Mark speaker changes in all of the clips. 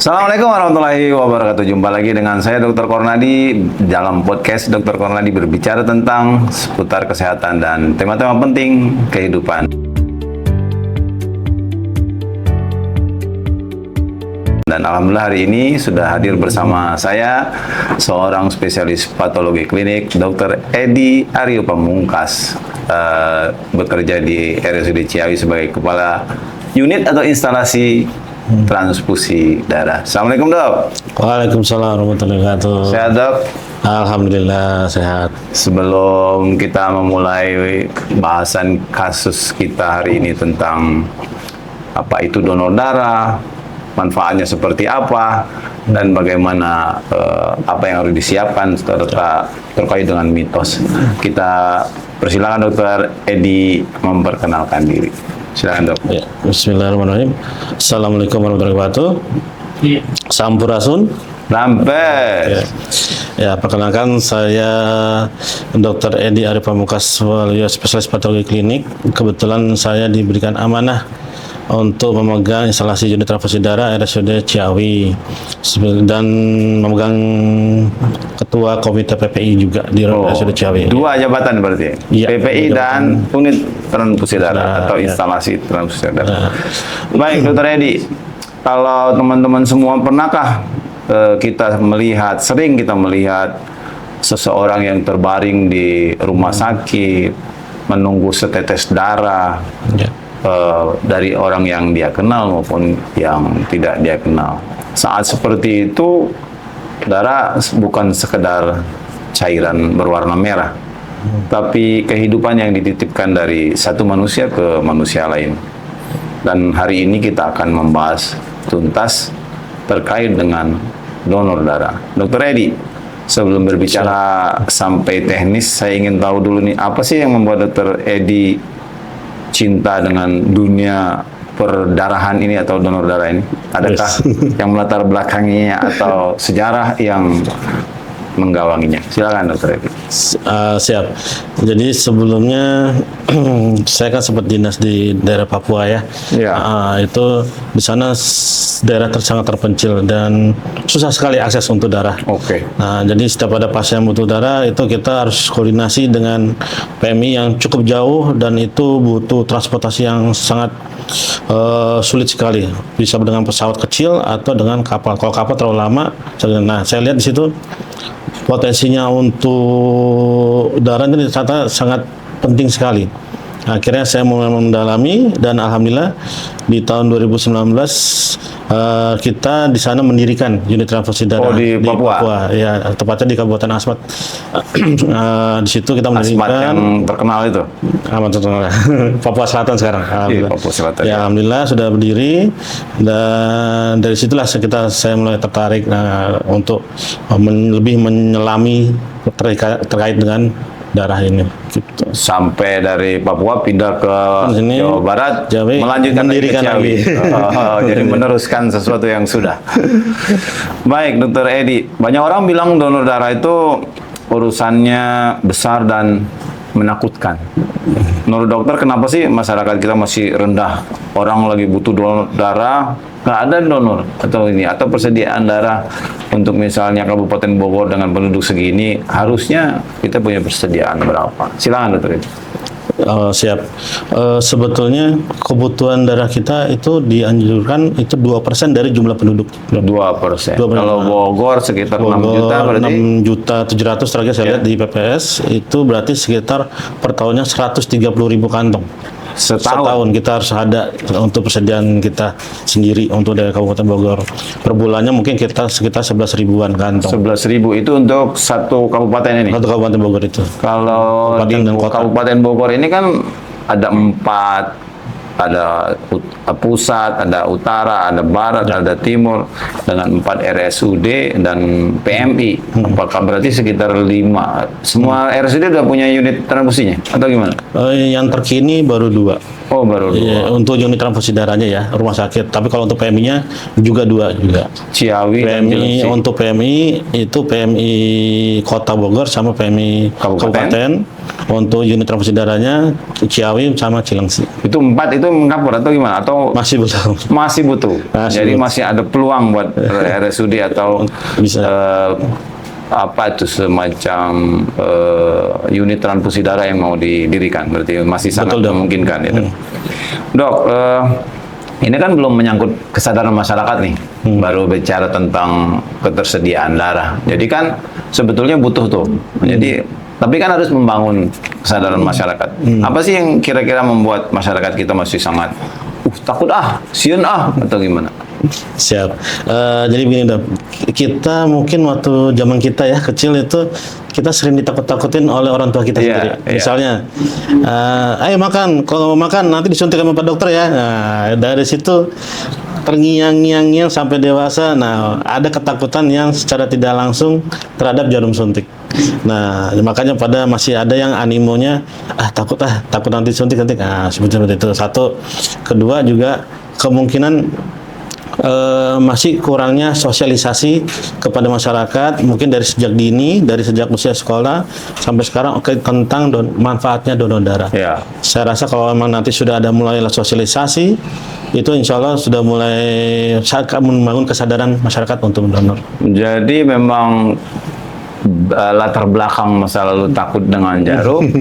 Speaker 1: Assalamualaikum warahmatullahi wabarakatuh. Jumpa lagi dengan saya Dr. Kornadi dalam podcast Dr. Kornadi berbicara tentang seputar kesehatan dan tema-tema penting kehidupan. Dan alhamdulillah hari ini sudah hadir bersama saya seorang spesialis patologi klinik Dr. Edi Aryo Pamungkas, bekerja di RSUD Ciawi sebagai kepala unit atau instalasi transfusi darah. Assalamualaikum, Dok.
Speaker 2: Waalaikumsalam warahmatullahi wabarakatuh.
Speaker 1: Sehat, Dok?
Speaker 2: Alhamdulillah sehat.
Speaker 1: Sebelum kita memulai bahasan kasus kita hari ini tentang apa itu donor darah, manfaatnya seperti apa, dan bagaimana apa yang harus disiapkan terkait dengan mitos. Kita persilakan Dr. Edi memperkenalkan diri. Silakan, Dok.
Speaker 2: Ya, bismillahirrahmanirrahim. Assalamualaikum warahmatullahi wabarakatuh. Sampurasun.
Speaker 1: Sampai.
Speaker 2: Ya, perkenalkan saya Dr. Edi Aryo Pamungkas, spesialis patologi klinik. Kebetulan saya diberikan amanah untuk memegang instalasi unit transfusi darah RSUD Ciawi dan memegang ketua komite PPI juga di RSUD Ciawi.
Speaker 1: Dua jabatan berarti?
Speaker 2: Ya,
Speaker 1: PPI dan unit transfusi darah atau instalasi transfusi darah. Baik, Dr. Edi, kalau teman-teman semua pernahkah sering kita melihat seseorang yang terbaring di rumah sakit menunggu setetes darah dari orang yang dia kenal maupun yang tidak dia kenal. Saat seperti itu, darah bukan sekedar cairan berwarna merah, tapi kehidupan yang dititipkan dari satu manusia ke manusia lain. Dan hari ini kita akan membahas tuntas terkait dengan donor darah. Dr. Edi, sebelum berbicara sampai teknis, saya ingin tahu dulu nih, apa sih yang membuat Dr. Edi cinta dengan dunia perdarahan ini atau donor darah ini? Adakah yang melatar belakanginya atau sejarah yang menggawanginya? Silakan, Dr. Edi.
Speaker 2: Siap. Jadi sebelumnya saya kan sempat dinas di daerah Papua ya.
Speaker 1: Ya.
Speaker 2: Itu di sana daerah sangat terpencil dan susah sekali akses untuk darah.
Speaker 1: Oke.
Speaker 2: Nah, jadi setiap ada pasien butuh darah itu kita harus koordinasi dengan PMI yang cukup jauh dan itu butuh transportasi yang sangat sulit sekali. Bisa dengan pesawat kecil atau dengan kapal. Kalau kapal terlalu lama. Nah, saya lihat di situ potensinya untuk darah ini ternyata sangat penting sekali. Akhirnya saya mulai mendalami dan alhamdulillah di tahun 2019 kita di sana mendirikan unit transfusi darah
Speaker 1: di Papua.
Speaker 2: Ya, tepatnya di Kabupaten Asmat. Di situ kita mendirikan
Speaker 1: Asmat yang terkenal itu.
Speaker 2: Amat terkenal. Papua Selatan sekarang. Alhamdulillah.
Speaker 1: Papua Selatan.
Speaker 2: Ya, alhamdulillah sudah berdiri dan dari situlah saya mulai tertarik untuk lebih menyelami terkait dengan darah ini. Gitu.
Speaker 1: Sampai dari Papua pindah ke
Speaker 2: sini,
Speaker 1: Jawa Barat,
Speaker 2: Jawa,
Speaker 1: melanjutkan
Speaker 2: mendirikan
Speaker 1: lagi. Jadi meneruskan sesuatu yang sudah. Baik, Dr. Edi, banyak orang bilang donor darah itu urusannya besar dan menakutkan. Menurut dokter, kenapa sih masyarakat kita masih rendah? Orang lagi butuh donor darah, nggak ada donor atau persediaan darah untuk misalnya Kabupaten Bogor dengan penduduk segini, harusnya kita punya persediaan berapa? Silakan, Dokter.
Speaker 2: Siap. Sebetulnya kebutuhan darah kita itu dianjurkan itu 2% dari jumlah penduduk.
Speaker 1: 2%. Kalau Bogor sekitar 6 juta berarti
Speaker 2: 6.700.000 terakhir saya lihat di PPS, itu berarti sekitar per tahunnya 130.000 kantong. Setahun kita harus ada untuk persediaan kita sendiri untuk dari Kabupaten Bogor. Per bulannya mungkin kita sekitar 11 ribuan kantong.
Speaker 1: 11.000 itu untuk satu kabupaten ini?
Speaker 2: Satu Kabupaten Bogor itu.
Speaker 1: Kalau di Kabupaten Bogor ini kan ada 4, ada pusat, ada utara, ada barat, ada timur, dengan 4 RSUD dan PMI. Apakah berarti sekitar 5? Semua RSUD sudah punya unit transfusinya atau gimana?
Speaker 2: Yang terkini baru 2.
Speaker 1: Oh, baru 2.
Speaker 2: Iya, untuk unit transfusi darahnya ya, rumah sakit. Tapi kalau untuk PMI-nya juga 2 juga.
Speaker 1: Ciawi dan
Speaker 2: PMI
Speaker 1: Cilengsi.
Speaker 2: untuk PMI itu PMI Kota Bogor sama PMI
Speaker 1: Kabupaten.
Speaker 2: Kabupaten. Untuk unit transfusi darahnya Ciawi sama Cilengsi.
Speaker 1: Itu 4 itu mengkapur atau gimana? Atau
Speaker 2: Masih belum.
Speaker 1: masih butuh?
Speaker 2: Masih
Speaker 1: Jadi
Speaker 2: butuh.
Speaker 1: masih ada peluang buat RSUD atau
Speaker 2: Bisa.
Speaker 1: apa itu semacam unit transfusi darah yang mau didirikan, berarti masih sangat
Speaker 2: Betul, Dok.
Speaker 1: memungkinkan itu. Dok, ini kan belum menyangkut kesadaran masyarakat nih, baru bicara tentang ketersediaan darah. Jadi kan sebetulnya butuh tuh. Jadi tapi kan harus membangun kesadaran masyarakat. Apa sih yang kira-kira membuat masyarakat kita masih sangat takut sieun atau gimana?
Speaker 2: Siap. Jadi begini Dok, kita mungkin waktu zaman kita ya kecil itu kita sering ditakut-takutin oleh orang tua kita
Speaker 1: Iya,
Speaker 2: sendiri.
Speaker 1: iya.
Speaker 2: Misalnya, ayo makan, kalau nggak mau makan nanti disuntik sama Pak Dokter ya. Nah, dari situ terngiang-ngiang sampai dewasa. Nah, ada ketakutan yang secara tidak langsung terhadap jarum suntik. Nah, makanya masih ada yang animonya takut nanti suntik. Nah, seperti itu. Satu, kedua juga kemungkinan masih kurangnya sosialisasi kepada masyarakat, mungkin dari sejak dini, dari sejak usia sekolah sampai sekarang tentang manfaatnya donor darah.
Speaker 1: Ya.
Speaker 2: Saya rasa kalau memang nanti sudah ada mulai sosialisasi, itu insya Allah sudah mulai membangun kesadaran masyarakat untuk mendonor.
Speaker 1: Jadi memang latar belakang masa lalu takut dengan jarum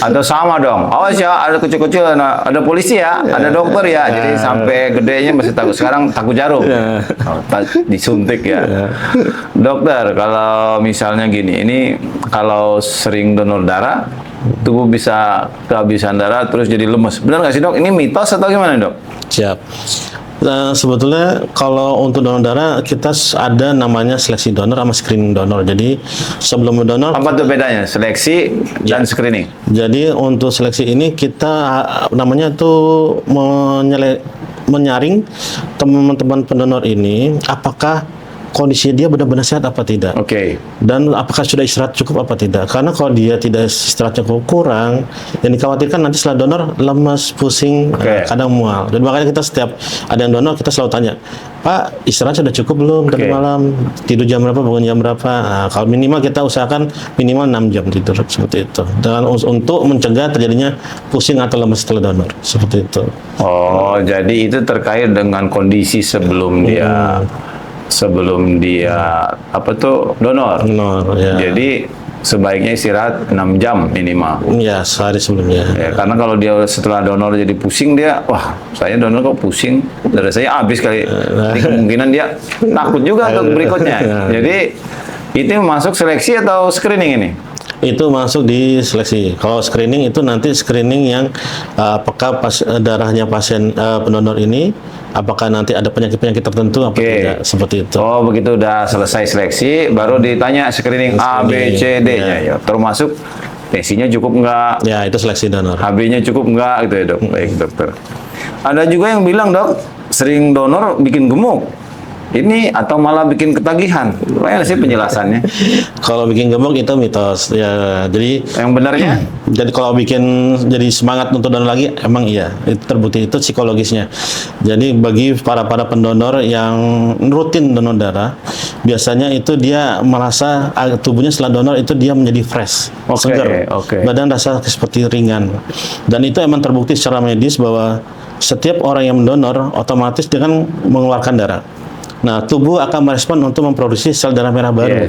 Speaker 1: atau sama dong. Awas ya, ada kecil-kecil, ada polisi ya, ada dokter ya. Jadi sampai gedenya masih takut. Sekarang takut jarum, disuntik ya. Dokter, kalau misalnya gini, ini kalau sering donor darah, tubuh bisa kehabisan darah terus jadi lemes. Benar nggak sih dok? Ini mitos atau gimana dok?
Speaker 2: Siap. Sebetulnya kalau untuk donor darah kita ada namanya seleksi donor sama screening donor. Jadi sebelum mendonor
Speaker 1: Apa tuh bedanya? Seleksi dan screening?
Speaker 2: Jadi untuk seleksi ini kita namanya tuh menyaring teman-teman pendonor ini apakah kondisi dia benar-benar sehat apa tidak.
Speaker 1: Oke.
Speaker 2: Dan apakah sudah istirahat cukup apa tidak. Karena kalau dia tidak istirahat cukup kurang, yang dikhawatirkan nanti setelah donor lemas, pusing, kadang mual. Dan makanya kita setiap ada yang donor kita selalu tanya, Pak, istirahat sudah cukup belum tadi malam? Tidur jam berapa, bangun jam berapa? Nah, kalau minimal kita usahakan minimal 6 jam tidur, seperti itu. Dan untuk mencegah terjadinya pusing atau lemas setelah donor, seperti itu.
Speaker 1: Oh, jadi itu terkait dengan kondisi sebelum dia donor.
Speaker 2: Ya.
Speaker 1: Jadi sebaiknya istirahat 6 jam minimal.
Speaker 2: Ya, sehari sebelumnya.
Speaker 1: Ya, karena kalau dia setelah donor jadi pusing, dia saya donor kok pusing, darah saya habis kali. Jadi kemungkinan dia takut juga untuk berikutnya. Jadi itu masuk seleksi atau screening ini?
Speaker 2: Itu masuk di seleksi. Kalau screening itu nanti screening yang apakah darahnya pasien pendonor ini apakah nanti ada penyakit-penyakit tertentu apa tidak, seperti itu.
Speaker 1: Oh, begitu udah selesai seleksi baru ditanya screening A, B, C, D-nya ya. Termasuk tensinya cukup enggak?
Speaker 2: Ya, itu seleksi donor.
Speaker 1: HB-nya cukup enggak gitu ya, Dok. Baik, dokter. Ada juga yang bilang, Dok, sering donor bikin gemuk. Ini atau malah bikin ketagihan. Gimana sih penjelasannya?
Speaker 2: Kalau bikin gemuk itu mitos. Ya, jadi
Speaker 1: Yang benarnya?
Speaker 2: jadi kalau bikin jadi semangat untuk donor lagi, emang iya. Itu terbukti, itu psikologisnya. Jadi bagi para pendonor yang rutin donor darah, biasanya itu dia merasa tubuhnya setelah donor itu dia menjadi fresh, segar. Badan rasa seperti ringan. Dan itu emang terbukti secara medis bahwa setiap orang yang mendonor otomatis dia kan mengeluarkan darah. Nah, tubuh akan merespon untuk memproduksi sel darah merah baru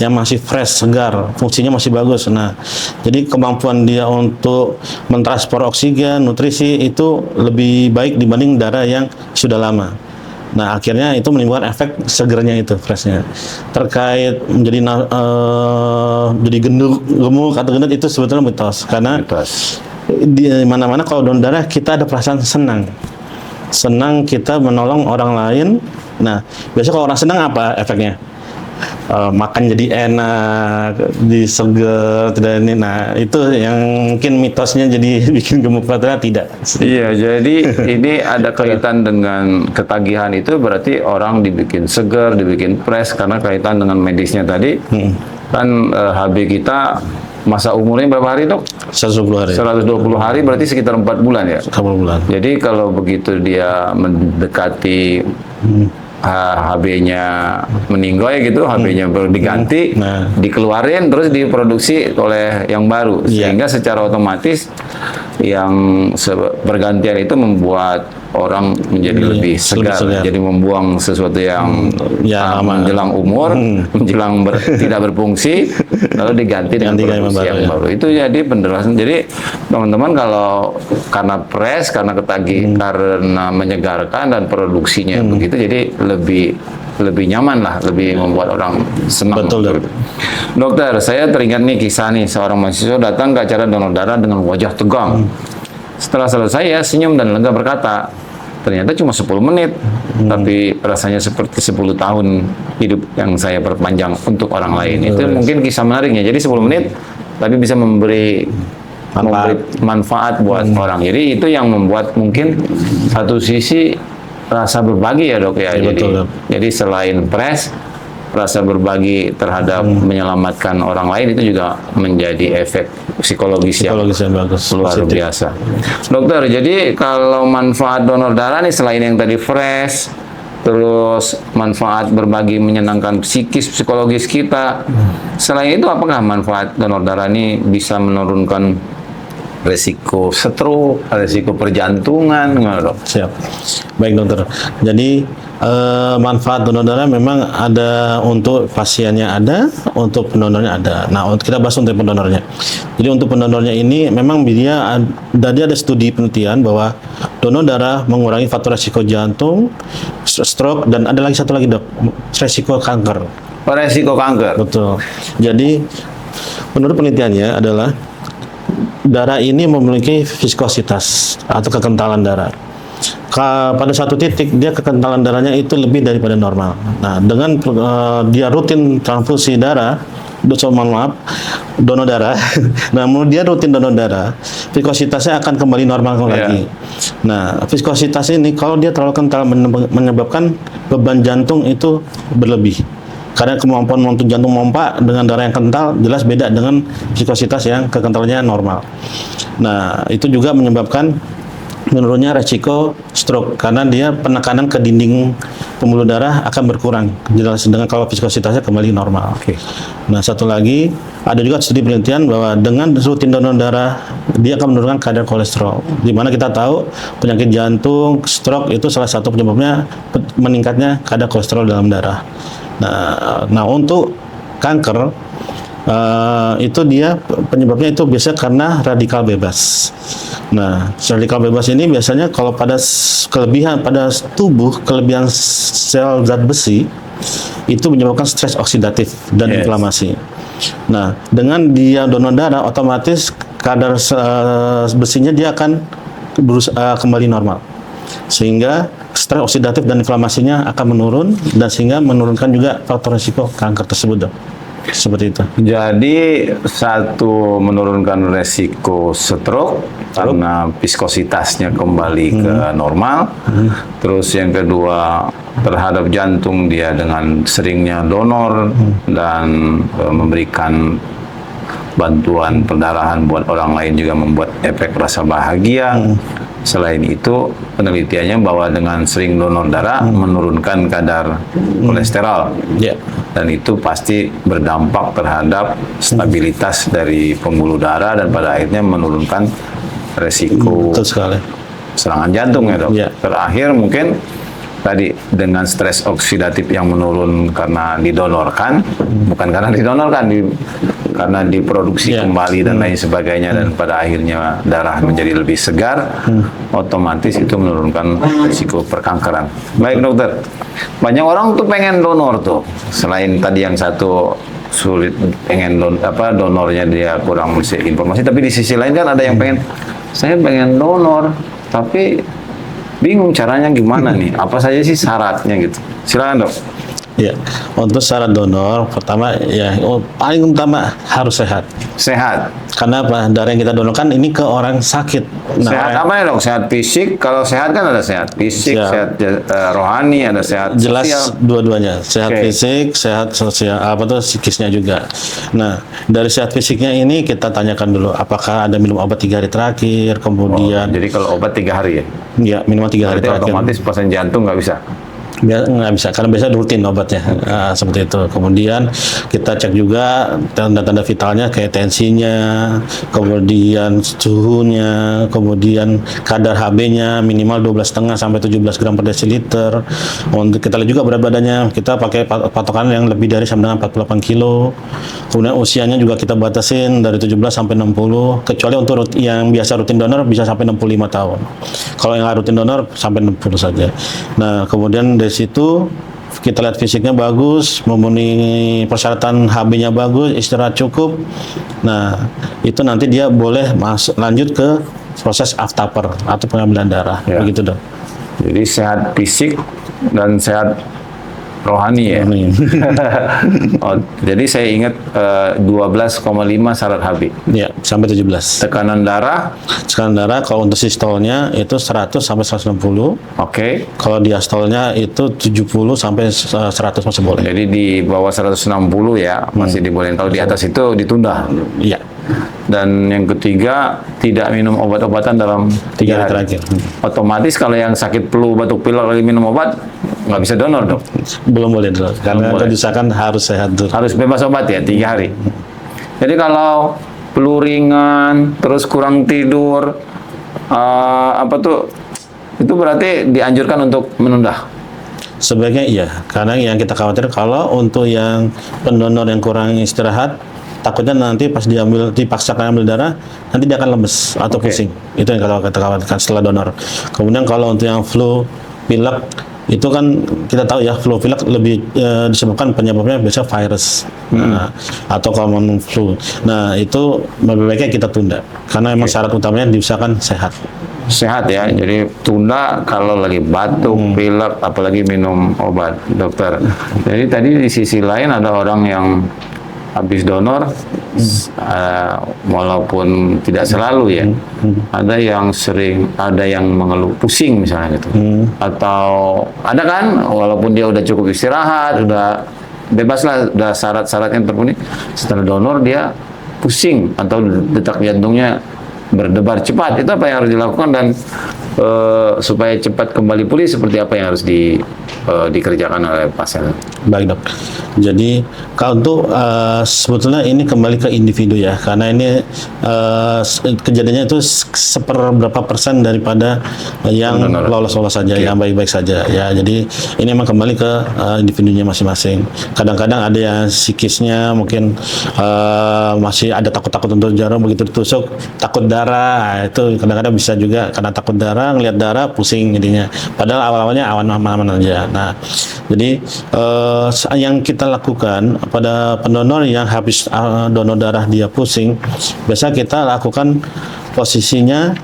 Speaker 2: yang masih fresh, segar, fungsinya masih bagus. Nah, jadi kemampuan dia untuk mentransfer oksigen, nutrisi itu lebih baik dibanding darah yang sudah lama. Nah, akhirnya itu menimbulkan efek segernya itu, freshnya. Terkait menjadi jadi gemuk atau gendut itu sebetulnya mitos. Karena di mana-mana kalau donor darah kita ada perasaan senang kita menolong orang lain. Nah, biasanya kalau orang senang apa efeknya? Makan jadi enak, diseger, tidak ini. Nah, itu yang mungkin mitosnya jadi bikin gemuk, padahal tidak.
Speaker 1: Iya, jadi ini ada kaitan dengan ketagihan itu berarti orang dibikin seger, dibikin fresh karena kaitan dengan medisnya tadi. Kan HB kita masa umurnya berapa hari dok?
Speaker 2: 120 hari.
Speaker 1: 120 hari berarti sekitar 4 bulan ya?
Speaker 2: 4 bulan.
Speaker 1: Jadi kalau begitu dia mendekati HB-nya meninggoy gitu, HB-nya baru diganti,
Speaker 2: Nah.
Speaker 1: dikeluarin terus diproduksi oleh yang baru,
Speaker 2: Iya.
Speaker 1: sehingga secara otomatis yang bergantian itu membuat orang menjadi lebih segar, jadi membuang sesuatu yang
Speaker 2: Ya,
Speaker 1: menjelang umur, menjelang tidak berfungsi, lalu diganti dengan produksi yang baru. Itu jadi penjelasan. Jadi teman-teman kalau karena press, karena ketagih, karena menyegarkan dan produksinya begitu, jadi lebih nyaman lah, lebih membuat orang senang.
Speaker 2: Betul, Dok.
Speaker 1: Dokter, saya teringat nih kisah nih, seorang mahasiswa datang ke acara donor darah dengan wajah tegang. Setelah selesai ya senyum dan lega berkata, ternyata cuma 10 menit, tapi rasanya seperti 10 tahun hidup yang saya perpanjang untuk orang lain. Itu mungkin kisah menariknya. Jadi 10 menit, tapi bisa memberi manfaat buat orang. Jadi itu yang membuat mungkin satu sisi rasa berbagi ya dok ya.
Speaker 2: Ya, betul, Dok.
Speaker 1: Jadi selain press, rasa berbagi terhadap menyelamatkan orang lain itu juga menjadi efek psikologis yang
Speaker 2: bagus,
Speaker 1: luar
Speaker 2: positif.
Speaker 1: biasa. Dokter, jadi kalau manfaat donor darah nih selain yang tadi fresh, terus manfaat berbagi menyenangkan psikologis kita, selain itu apakah manfaat donor darah ini bisa menurunkan resiko stroke, resiko perjantungan, gimana dok?
Speaker 2: Siap. Baik dokter. Jadi manfaat donor darah memang ada untuk pasiennya ada, untuk pendonornya ada. Nah, kita bahas untuk pendonornya. Jadi untuk pendonornya ini memang tadi ada studi penelitian bahwa donor darah mengurangi faktor resiko jantung, stroke, dan ada lagi satu lagi dok, resiko kanker.
Speaker 1: Resiko kanker.
Speaker 2: Betul. Jadi menurut penelitiannya adalah darah ini memiliki viskositas atau kekentalan darah. Pada satu titik dia kekentalan darahnya itu lebih daripada normal. Nah, dengan dia rutin transfusi darah, donor darah. Nah, menurut dia rutin donor darah, viskositasnya akan kembali normal lagi. Nah, viskositas ini kalau dia terlalu kental menyebabkan beban jantung itu berlebih. Karena kemampuan jantung memompa dengan darah yang kental jelas beda dengan viskositas yang kekentalannya normal. Nah, itu juga menyebabkan menurunnya resiko stroke karena dia penekanan ke dinding pembuluh darah akan berkurang jelas dengan kalau viskositasnya kembali normal. Nah, satu lagi ada juga studi penelitian bahwa dengan rutin donor darah dia akan menurunkan kadar kolesterol. Di mana kita tahu penyakit jantung, stroke itu salah satu penyebabnya meningkatnya kadar kolesterol dalam darah. Nah untuk kanker itu dia penyebabnya itu biasa karena radikal bebas. Nah, radikal bebas ini biasanya kalau pada pada tubuh kelebihan sel zat besi itu menyebabkan stres oksidatif dan inflamasi. Nah, dengan dia donor darah otomatis kadar besinya dia akan kembali normal. Sehingga stres oksidatif dan inflamasinya akan menurun dan sehingga menurunkan juga faktor risiko kanker tersebut dok. Seperti itu.
Speaker 1: Jadi satu menurunkan resiko stroke karena viskositasnya kembali ke normal. Terus yang kedua terhadap jantung dia dengan seringnya donor dan memberikan bantuan perdarahan buat orang lain juga membuat efek rasa bahagia. Selain itu, penelitiannya bahwa dengan sering donor darah menurunkan kadar kolesterol. Dan itu pasti berdampak terhadap stabilitas dari pembuluh darah dan pada akhirnya menurunkan resiko serangan jantung ya dok. Terakhir mungkin tadi dengan stres oksidatif yang menurun karena didonorkan, bukan karena didonorkan, karena diproduksi kembali dan lain sebagainya dan pada akhirnya darah menjadi lebih segar, otomatis itu menurunkan risiko perkankeran. Baik dokter, banyak orang tuh pengen donor tuh, selain tadi yang satu sulit pengen donornya dia kurang informasi, tapi di sisi lain kan ada yang pengen, saya pengen donor tapi bingung caranya gimana nih, apa saja sih syaratnya gitu. Silakan dok.
Speaker 2: Ya, untuk syarat donor pertama ya paling utama harus sehat.
Speaker 1: Sehat.
Speaker 2: Karena apa? Darah yang kita donorkan ini ke orang sakit.
Speaker 1: Sehat apa ya dok? Sehat fisik. Kalau sehat kan ada sehat fisik,
Speaker 2: Siap.
Speaker 1: sehat rohani, ada sehat
Speaker 2: Jelas
Speaker 1: sosial.
Speaker 2: dua-duanya, sehat
Speaker 1: Oke.
Speaker 2: fisik, sehat sosial, apa tuh psikisnya juga. Nah, dari sehat fisiknya ini kita tanyakan dulu, apakah ada minum obat 3 hari terakhir, kemudian
Speaker 1: Jadi kalau obat 3 hari ya.
Speaker 2: ya minimal 3 hari
Speaker 1: Berarti
Speaker 2: terakhir.
Speaker 1: otomatis pasien jantung nggak bisa.
Speaker 2: Nggak bisa, karena biasa rutin obatnya. Seperti itu. Kemudian kita cek juga tanda-tanda vitalnya kayak tensinya, kemudian suhunya, kemudian kadar HB-nya minimal 12,5 sampai 17 gram per desiliter. Untuk kita lihat juga berat badannya, kita pakai patokan yang lebih dari sama dengan 48 kilo. Kemudian usianya juga kita batasin dari 17 sampai 60, kecuali untuk yang biasa rutin donor bisa sampai 65 tahun. Kalau yang nggak rutin donor sampai 60 saja. Nah, kemudian dari situ kita lihat fisiknya bagus, memenuhi persyaratan HB-nya bagus, istirahat cukup. Nah, itu nanti dia boleh lanjut ke proses aftaper atau pengambilan darah.
Speaker 1: Ya.
Speaker 2: Begitu dong.
Speaker 1: Jadi sehat fisik dan sehat rohani ya.
Speaker 2: Amin.
Speaker 1: Oh, jadi saya ingat 12,5 syarat HB.
Speaker 2: Ya, sampai 17.
Speaker 1: Tekanan darah,
Speaker 2: Tekanan darah kalau untuk sistolnya itu 100 sampai 160.
Speaker 1: oke.
Speaker 2: Kalau diastolnya itu 70 sampai 100 masih boleh.
Speaker 1: Jadi di bawah 160 ya masih dibolehin. Kalau di atas itu ditunda.
Speaker 2: Iya.
Speaker 1: Dan yang ketiga, tidak minum obat-obatan dalam
Speaker 2: 3 hari
Speaker 1: 3 hari.
Speaker 2: terakhir.
Speaker 1: Otomatis kalau yang sakit flu, batuk pilek lagi minum obat, nggak bisa donor dok.
Speaker 2: Belum boleh dulu. Karena
Speaker 1: boleh.
Speaker 2: kedusakan harus sehat dulu.
Speaker 1: Harus bebas obat ya 3 hari. Jadi kalau flu ringan, terus kurang tidur, apa tuh, itu berarti dianjurkan untuk menunda.
Speaker 2: Sebaiknya iya, karena yang kita khawatir kalau untuk yang pendonor yang kurang istirahat, takutnya nanti pas dipaksakan ambil darah, nanti dia akan lemes atau
Speaker 1: Oke.
Speaker 2: pusing. Itu yang kita khawatirkan setelah donor. Kemudian kalau untuk yang flu, pilek, itu kan kita tahu ya flu pilek lebih disebabkan penyebabnya biasa virus atau common flu. Nah itu lebih baiknya kita tunda karena memang syarat utamanya diusahakan sehat.
Speaker 1: Sehat ya, jadi tunda kalau lagi batuk, pilek, apalagi minum obat, dokter. Jadi tadi di sisi lain ada orang yang habis donor, walaupun tidak selalu ya, ada yang sering, ada yang mengeluh pusing misalnya gitu, atau ada kan, walaupun dia udah cukup istirahat, udah bebas lah, udah syarat-syaratnya terpenuhi, setelah donor dia pusing atau detak jantungnya berdebar cepat. Itu apa yang harus dilakukan dan supaya cepat kembali pulih seperti apa yang harus dikerjakan oleh pasien?
Speaker 2: Baik dok. Jadi kalau untuk sebetulnya ini kembali ke individu ya, karena ini kejadiannya itu seberapa persen daripada yang
Speaker 1: Benar.
Speaker 2: lolos-lolos saja, yang baik-baik saja ya. Jadi ini memang kembali ke individunya masing-masing. Kadang-kadang ada yang psikisnya mungkin masih ada takut-takut untuk jarum, begitu ditusuk takut darah. Nah, itu kadang-kadang bisa juga karena takut darah, ngelihat darah pusing jadinya. Padahal awal-awalnya aman-aman aja. Nah, jadi yang kita lakukan pada pendonor yang habis donor darah dia pusing, biasa kita lakukan posisinya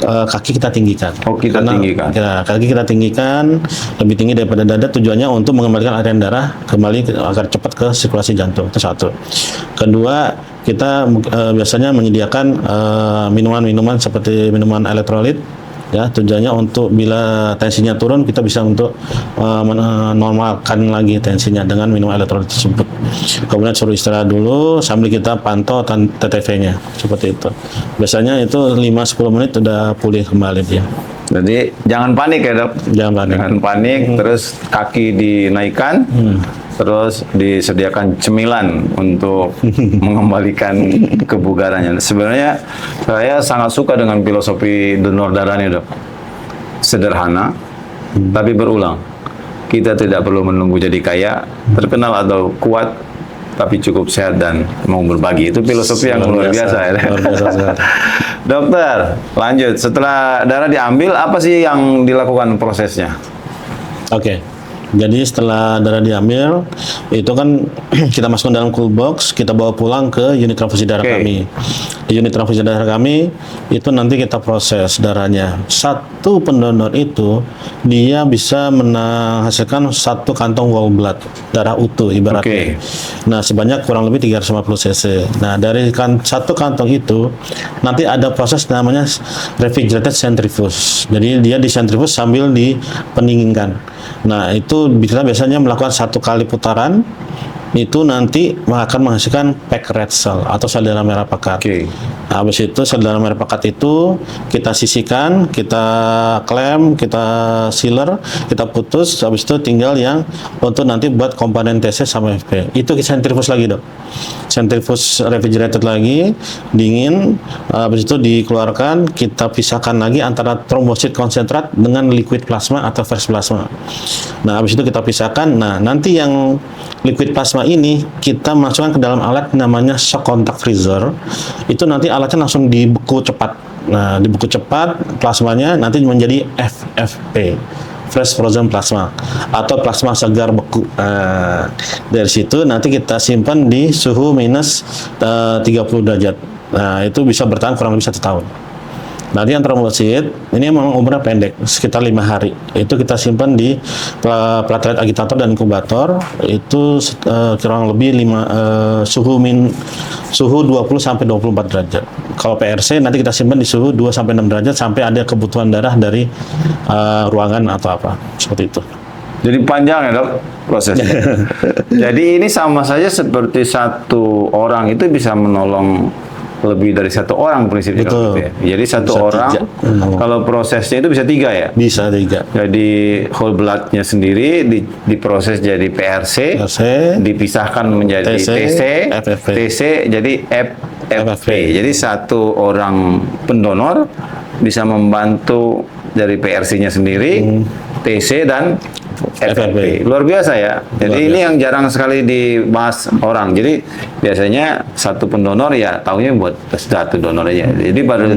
Speaker 2: kaki kita tinggikan.
Speaker 1: Oh, kita tinggikan.
Speaker 2: Kaki kita tinggikan lebih tinggi daripada dada, tujuannya untuk mengembalikan aliran darah kembali agar cepat ke sirkulasi jantung. Itu satu. Kedua, kita biasanya menyediakan minuman-minuman seperti minuman elektrolit. Ya, tujuannya untuk bila tensinya turun kita bisa untuk menormalkan lagi tensinya dengan minum elektrolit tersebut. Kemudian suruh istirahat dulu sambil kita pantau TTV-nya seperti itu. Biasanya itu 5-10 menit udah pulih kembali dia.
Speaker 1: Jadi jangan panik ya dok.
Speaker 2: Jangan panik.
Speaker 1: Jangan panik. Terus kaki dinaikkan. Terus disediakan cemilan untuk mengembalikan kebugarannya. Sebenarnya saya sangat suka dengan filosofi donor darah ini dok. Sederhana, tapi berulang. Kita tidak perlu menunggu jadi kaya, terkenal atau kuat, tapi cukup sehat dan mau berbagi. Itu filosofi yang luar biasa ya.
Speaker 2: Luar biasa sekali.
Speaker 1: Dokter, lanjut. Setelah darah diambil, apa sih yang dilakukan prosesnya?
Speaker 2: Oke. Jadi setelah darah diambil, itu kan kita masukkan dalam cool box, kita bawa pulang ke unit transfusi darah
Speaker 1: Oke.
Speaker 2: kami. unit transfusi darah kami itu nanti kita proses darahnya. Satu pendonor itu dia bisa menghasilkan satu kantong whole blood, darah utuh ibaratnya. Nah, sebanyak kurang lebih 350 cc. Nah, dari satu kantong itu nanti ada proses namanya refrigerated centrifuge. Jadi dia disentrifus sambil dipendinginkan. Nah, itu kita biasanya melakukan 1 kali putaran, itu nanti akan menghasilkan packed red cell atau sel darah merah pekat. Nah, habis itu sel darah merah pekat itu kita sisihkan, kita klem, kita sealer, kita putus. Habis itu tinggal yang untuk nanti buat komponen TC sama FP. Itu sentrifus lagi, Dok. Sentrifus refrigerated lagi, dingin. Habis itu dikeluarkan, kita pisahkan lagi antara trombosit konsentrat dengan liquid plasma atau fresh plasma. Nah, habis itu kita pisahkan. Nah, nanti yang liquid plasma ini kita masukkan ke dalam alat namanya shock contact freezer. Itu nanti alatnya langsung dibeku cepat. Nah, dibeku cepat plasmanya nanti menjadi FFP, fresh frozen plasma, atau plasma segar beku. Dari situ nanti kita simpan di suhu minus 30 derajat. Nah, itu bisa bertahan kurang lebih 1 tahun. Nanti yang trombosit ini memang umurnya pendek, sekitar 5 hari. Itu kita simpan di platelet agitator dan inkubator. Itu kurang lebih suhu 20 sampai 24 derajat. Kalau PRC nanti kita simpan di suhu 2 sampai 6 derajat sampai ada kebutuhan darah dari ruangan atau apa. Seperti itu.
Speaker 1: Jadi panjang ya, Dok, prosesnya. Jadi ini sama saja seperti satu orang itu bisa menolong lebih dari 1 orang prinsipnya.
Speaker 2: Betul.
Speaker 1: Gitu ya. Jadi 1
Speaker 2: Bisa
Speaker 1: orang
Speaker 2: 3.
Speaker 1: kalau prosesnya itu bisa 3 ya?
Speaker 2: Bisa 3.
Speaker 1: Jadi whole blood-nya sendiri diproses jadi PRC, dipisahkan menjadi TC,
Speaker 2: FFP.
Speaker 1: TC jadi FFP. Jadi 1 orang pendonor bisa membantu dari PRC-nya sendiri, TC dan FFP. Luar biasa ya. Jadi ini yang jarang sekali dibahas orang. Jadi biasanya 1 pendonor ya taunya buat 1 donor aja. Jadi baru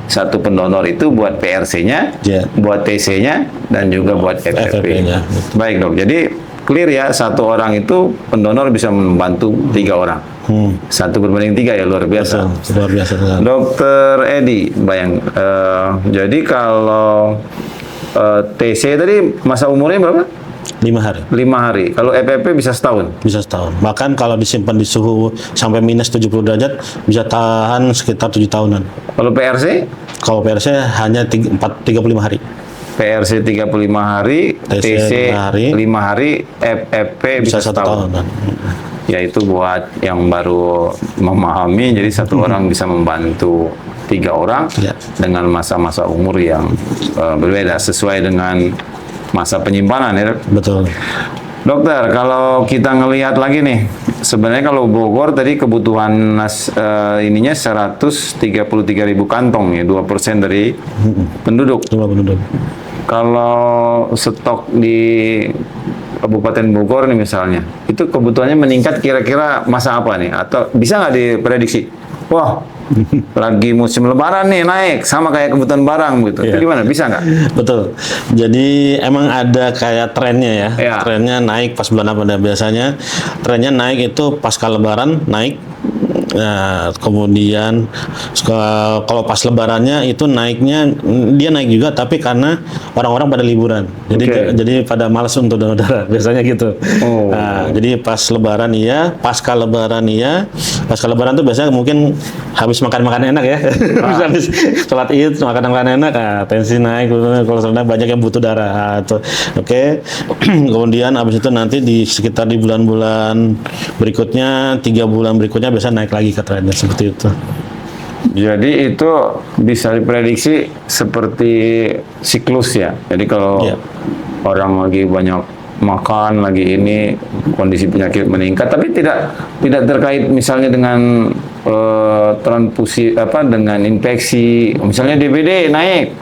Speaker 1: 1 pendonor itu buat PRC-nya, buat TC-nya, dan juga buat FFP-nya. Baik, Dok. Jadi clear ya, 1 orang itu pendonor bisa membantu 3 orang. 1 berbanding 3 ya, luar biasa.
Speaker 2: Betul, luar biasa.
Speaker 1: Dokter Edi, jadi kalau TC tadi masa umurnya berapa?
Speaker 2: 5 hari.
Speaker 1: 5 hari. Kalau FFP bisa setahun?
Speaker 2: Bisa setahun. Bahkan kalau disimpan di suhu sampai minus 70 derajat, bisa tahan sekitar 7 tahunan.
Speaker 1: Kalau PRC?
Speaker 2: Kalau PRC hanya 35 hari.
Speaker 1: PRC 35 hari, TC 5 hari, FFP bisa 1 tahun. Ya itu buat yang baru memahami, jadi 1 orang bisa membantu 3 orang dengan masa-masa umur yang berbeda sesuai dengan masa penyimpanan ya. Betul. Dokter, kalau kita ngelihat lagi nih, sebenarnya kalau Bogor tadi kebutuhan ininya 133.000 kantong ya, 2% dari penduduk. Kalau stok di Kabupaten Bogor nih misalnya, itu kebutuhannya meningkat kira-kira masa apa nih? Atau bisa nggak diprediksi? Wah, lagi musim lebaran nih naik, sama kayak kebutuhan barang gitu. Itu gimana? Bisa nggak?
Speaker 2: Betul. Jadi emang ada kayak trennya ya. Trennya naik pas bulan apa? Biasanya trennya naik itu pasca lebaran naik. Nah, kemudian kalau pas lebarannya itu naiknya dia naik juga, tapi karena orang-orang pada liburan, jadi pada malas untuk donor darah biasanya gitu. Nah, jadi pas lebaran pasca lebaran tuh biasanya mungkin habis makan enak ya, habis sholat id makan enak, tensi naik, kalau sebenarnya banyak yang butuh darah. Kemudian habis itu nanti di sekitar di bulan-bulan berikutnya, 3 bulan berikutnya biasa naik lagi ke trennya seperti itu. Jadi itu bisa diprediksi seperti siklus ya. Jadi kalau orang lagi banyak makan, lagi ini kondisi penyakit meningkat, tapi tidak terkait misalnya dengan transfusi dengan infeksi. Misalnya DBD naik,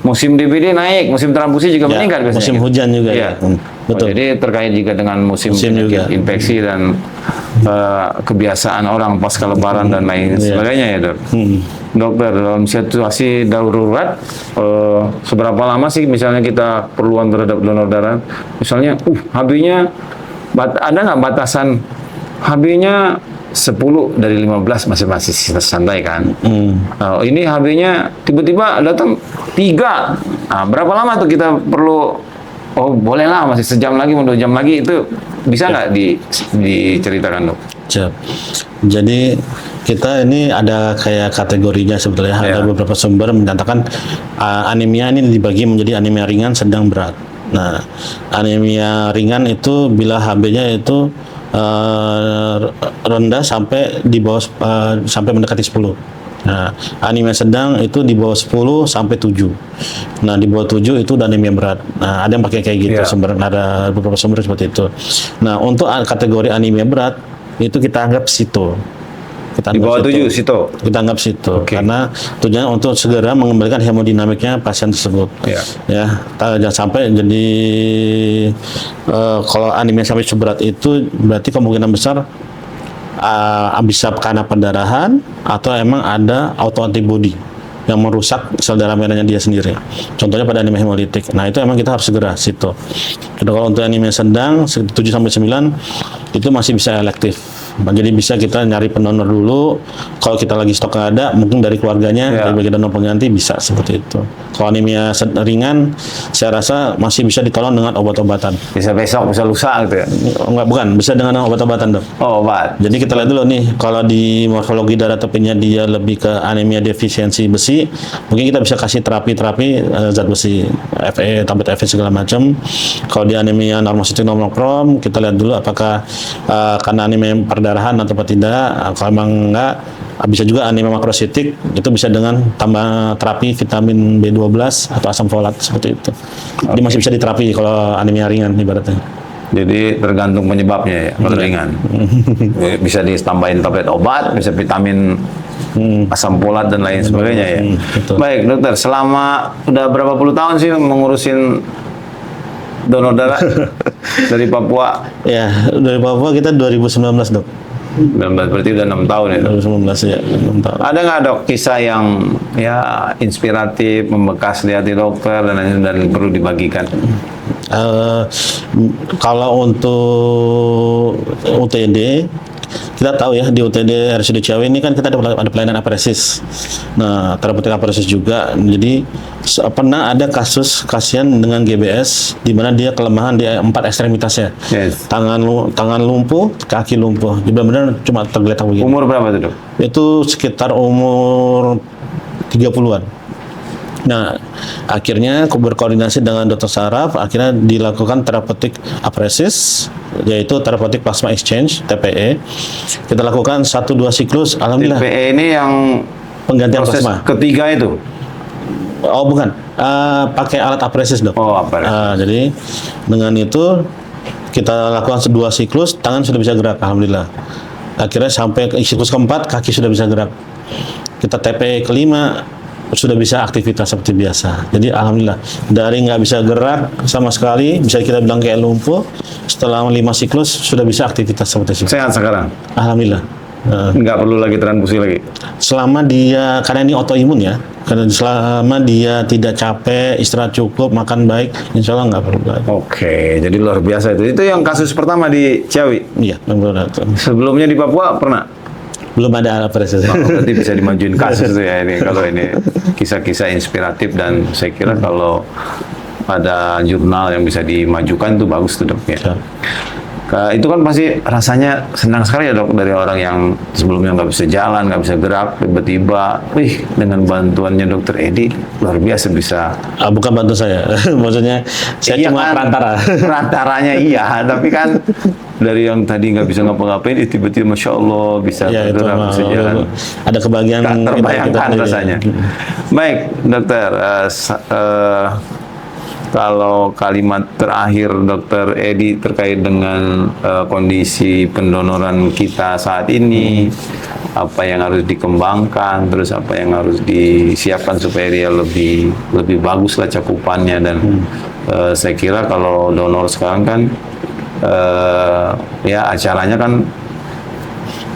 Speaker 2: musim DBD naik, musim transfusi juga meningkat biasanya. Musim hujan juga ya. Betul. Jadi terkait juga dengan musim juga infeksi dan kebiasaan orang pasca lebaran dan lain sebagainya ya, Dok. Dokter, dalam situasi darurat seberapa lama sih misalnya kita perluan terhadap donor darah? Misalnya HB-nya ada nggak batasan HB-nya
Speaker 1: 10 dari 15 masih santai kan. Ini HB-nya tiba-tiba datang 3. Nah, berapa lama tuh kita perlu? Oh, boleh lah, masih sejam lagi, mau 2 jam lagi, itu bisa nggak diceritakan, Dok?
Speaker 2: Siap. Jadi kita ini ada kayak kategorinya sebetulnya. Ada beberapa sumber menyatakan anemia ini dibagi menjadi anemia ringan, sedang, berat. Nah, anemia ringan itu bila HB-nya itu rendah sampai di bawah sampai mendekati 10. Nah, anemia sedang itu di bawah 10 sampai 7. Nah, di bawah 7 itu udah anemia berat. Nah, ada yang pakai kayak gitu, sumber, ada beberapa sumber seperti itu. Nah, untuk kategori anemia berat itu kita anggap SITO.
Speaker 1: Di bawah 7 SITO.
Speaker 2: Kita anggap SITO karena tujuannya untuk segera mengembalikan hemodinamiknya pasien tersebut. Ya, jangan sampai jadi kalau anemia sampai seberat itu berarti kemungkinan besar bisa karena pendarahan atau emang ada autoantibody yang merusak sel darah merahnya dia sendiri. Contohnya pada anemia hemolitik. Nah, itu emang kita harus segera SITO. Kalau untuk anemia sedang 7 sampai 9 itu masih bisa elektif. Jadi bisa kita nyari pendonor dulu. Kalau kita lagi stok nggak ada, mungkin dari keluarganya, dari bagi donor pengganti bisa seperti itu. Kalau anemia ringan, saya rasa masih bisa ditolong dengan obat-obatan.
Speaker 1: Bisa besok, bisa lusa gitu ya?
Speaker 2: Enggak, bukan. Bisa dengan obat-obatan, Dok.
Speaker 1: Oh, obat.
Speaker 2: Jadi kita lihat dulu nih, kalau di morfologi darah tepinya dia lebih ke anemia defisiensi besi, mungkin kita bisa kasih terapi-terapi zat besi, Fe, tablet Fe segala macam. Kalau di anemia normositik normokrom, kita lihat dulu apakah karena anemia perdarahan atau tidak. Kalau memang enggak, bisa juga anemia makrositik, itu bisa dengan tambah terapi vitamin B12 atau asam folat seperti itu. Jadi masih bisa diterapi kalau anemia ringan ibaratnya.
Speaker 1: Jadi tergantung penyebabnya ya, kalau ringan. Bisa ditambahin tablet obat, bisa vitamin asam folat dan lain sebagainya ya. Baik, dokter, selama udah berapa puluh tahun sih mengurusin donor darah dari Papua?
Speaker 2: Ya, dari Papua kita 2019, Dok.
Speaker 1: 19, berarti udah 6 tahun ya, Dok?
Speaker 2: 2019 ya, 6 tahun.
Speaker 1: Ada nggak, Dok, kisah yang ya inspiratif, membekas di hati dokter dan perlu dibagikan?
Speaker 2: Kalau untuk UTD, kita tahu ya, di UTD RSUD Ciawi ini kan kita ada pelayanan apresis. Nah, terapeutik apresis juga. Jadi pernah ada kasus pasien dengan GBS di mana dia kelemahan di 4 ekstremitasnya. Tangan lumpuh, kaki lumpuh. Jadi benar-benar cuma tergeletak begini.
Speaker 1: Umur berapa tuh, Dok?
Speaker 2: Itu sekitar umur 30-an. Nah, akhirnya berkoordinasi dengan dokter saraf, akhirnya dilakukan terapeutik apresis, yaitu terapeutik plasma exchange (TPE). Kita lakukan 1-2 siklus, alhamdulillah.
Speaker 1: TPE ini yang
Speaker 2: penggantian
Speaker 1: proses
Speaker 2: plasma.
Speaker 1: Ketiga itu?
Speaker 2: Oh, bukan. Pakai alat apresis, Dok.
Speaker 1: Oh, apresis.
Speaker 2: Jadi dengan itu kita lakukan 2 siklus, tangan sudah bisa gerak, alhamdulillah. Akhirnya sampai ke siklus keempat, kaki sudah bisa gerak. Kita TPE kelima, sudah bisa aktivitas seperti biasa. Jadi alhamdulillah, dari nggak bisa gerak sama sekali, bisa kita bilang kayak lumpuh, setelah 5 siklus sudah bisa aktivitas seperti itu.
Speaker 1: Sehat sekarang?
Speaker 2: Alhamdulillah.
Speaker 1: Nggak perlu lagi transfusi lagi?
Speaker 2: Selama dia, karena ini autoimun ya, karena selama dia tidak capek, istirahat cukup, makan baik, insya Allah nggak perlu lagi.
Speaker 1: Oke, jadi luar biasa itu. Itu yang kasus pertama di Ciawi?
Speaker 2: Iya, benar.
Speaker 1: Sebelumnya di Papua pernah?
Speaker 2: Belum ada apresis.
Speaker 1: Berarti bisa dimajuin kasus tuh ya ini. Kalau ini kisah-kisah inspiratif, dan saya kira kalau ada jurnal yang bisa dimajukan tuh bagus tuh, Dok ya. Itu kan pasti rasanya senang sekali ya, Dok, dari orang yang sebelumnya nggak bisa jalan, nggak bisa gerak, tiba-tiba, dengan bantuannya Dokter Edi luar biasa bisa.
Speaker 2: Bukan bantu saya, maksudnya saya cuma
Speaker 1: kan,
Speaker 2: perantara.
Speaker 1: Perantaranya iya, tapi kan dari yang tadi nggak bisa ngapa-ngapain, tiba-tiba Masya Allah bisa bergerak, bisa jalan.
Speaker 2: Ada kebahagiaan.
Speaker 1: Tak terbayangkan rasanya. Baik, Dokter. Kalau kalimat terakhir Dokter Edi terkait dengan kondisi pendonoran kita saat ini, apa yang harus dikembangkan, terus apa yang harus disiapkan supaya dia lebih bagus lah cakupannya, dan saya kira kalau donor sekarang kan ya acaranya kan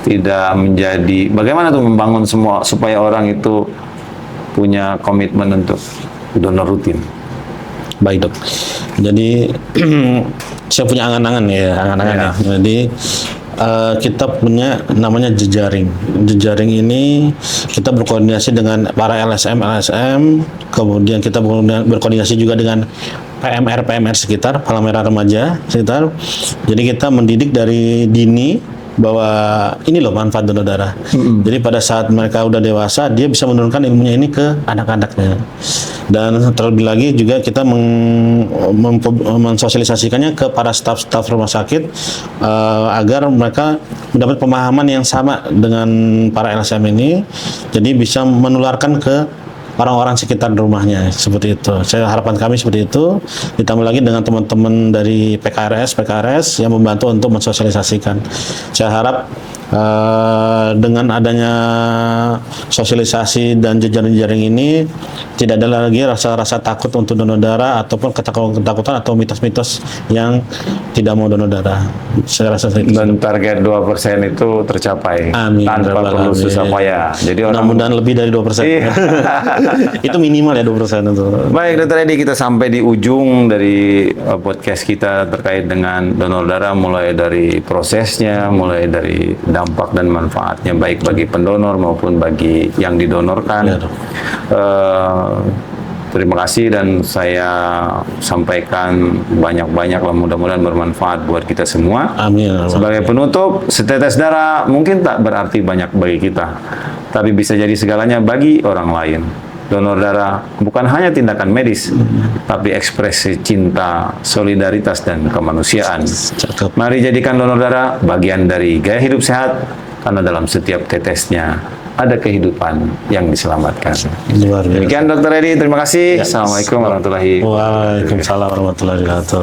Speaker 1: tidak menjadi bagaimana tuh membangun semua supaya orang itu punya komitmen untuk donor rutin.
Speaker 2: Baik, Dok. Jadi saya punya angan-angan ya. Jadi kita punya namanya jejaring. Jejaring ini kita berkoordinasi dengan para LSM, kemudian kita berkoordinasi juga dengan PMR sekitar, Palang Merah Remaja sekitar. Jadi kita mendidik dari dini bahwa ini loh manfaat donor darah. Jadi pada saat mereka udah dewasa, dia bisa menurunkan ilmunya ini ke anak-anaknya. Dan terlebih lagi juga kita mensosialisasikannya ke para staf-staf rumah sakit agar mereka mendapat pemahaman yang sama dengan para LSM ini, jadi bisa menularkan ke orang-orang sekitar rumahnya, seperti itu. Harapan kami seperti itu, ditambah lagi dengan teman-teman dari PKRS yang membantu untuk mensosialisasikan. Saya harap dengan adanya sosialisasi dan jejaring-jejaring ini tidak ada lagi rasa-rasa takut untuk donor darah ataupun ketakutan atau mitos-mitos yang tidak mau donor darah. Saya rasa itu.
Speaker 1: Dan target 2% itu tercapai.
Speaker 2: Amin.
Speaker 1: Tanpa perlu susah payah. Jadi orang
Speaker 2: mudah-mudahan lebih dari 2%.
Speaker 1: Iya.
Speaker 2: Itu minimal ya 2% itu.
Speaker 1: Baik, Dr. Edi, kita sampai di ujung dari podcast kita terkait dengan donor darah, mulai dari prosesnya, mulai dari dampak dan manfaatnya baik bagi pendonor maupun bagi yang didonorkan.
Speaker 2: Ya,
Speaker 1: terima kasih, dan saya sampaikan banyak-banyak lah, mudah-mudahan bermanfaat buat kita semua.
Speaker 2: Amin.
Speaker 1: Sebagai penutup, setetes darah mungkin tak berarti banyak bagi kita, tapi bisa jadi segalanya bagi orang lain. Donor darah bukan hanya tindakan medis, tapi ekspresi cinta, solidaritas, dan kemanusiaan.
Speaker 2: Cakep.
Speaker 1: Mari jadikan donor darah bagian dari gaya hidup sehat, karena dalam setiap tetesnya ada kehidupan yang diselamatkan.
Speaker 2: Luar biasa.
Speaker 1: Demikian Dr. Edi, terima kasih. Assalamualaikum warahmatullahi wabarakatuh.
Speaker 2: Waalaikumsalam warahmatullahi wabarakatuh.